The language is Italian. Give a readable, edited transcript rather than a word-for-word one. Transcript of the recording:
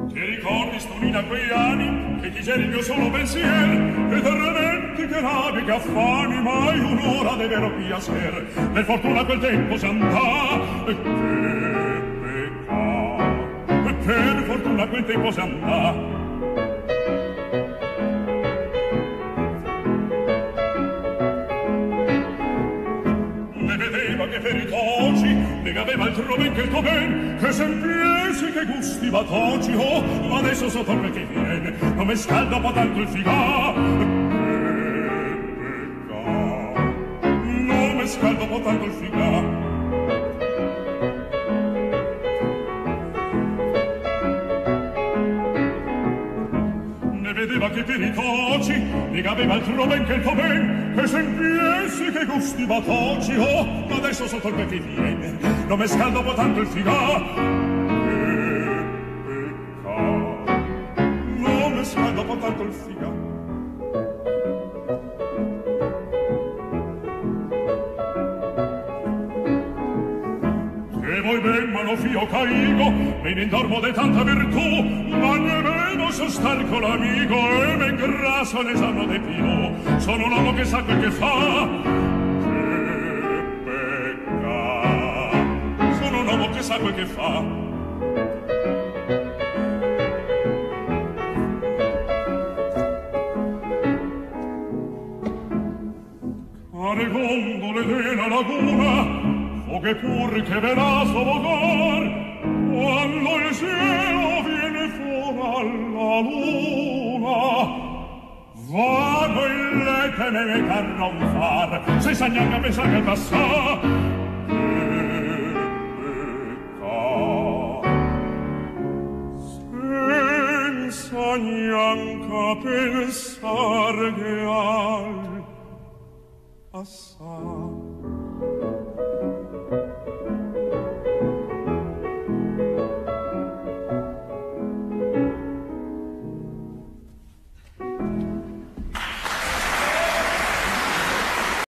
Ti ricordi, Stonina, quei anni che ti geri il mio solo pensier, e terrementi che rabi, che affani, mai un'ora de vero piacer. Per fortuna quel tempo s'andà, e che peccato, e per fortuna quel tempo s'andà. Che per i toci ne aveva altro ben che il tuo ben, che sempiesi che gusti batoci, oh, ma adesso sotto quel che viene non mi scalda un po' tanto il figà, non mi scalda un po' tanto il figà. Vedeva che per i toci ne aveva altro ben che il tuo ben, che sempiesi che gusti batoci, oh, ma adesso sotto il che ti viene non mi scalda un po' tanto il figà, che peccato, non mi scalda un po' tanto il figà. Che voi ben manofio caigo, me ne indormo de tanta virtù, ma ne vedo so star con l'amico e me ingrasso l'esame de più. Sono un uomo che sa quel che fa, che peccato, sono un uomo che sa quel che fa. Care gondole della laguna, o che pur che verrà sovocar, quando il cielo viene fuori alla luna, vago il lete me ne carronfar, senza neanche pensare che passà, che peccato, senza neanche pensare che al passar.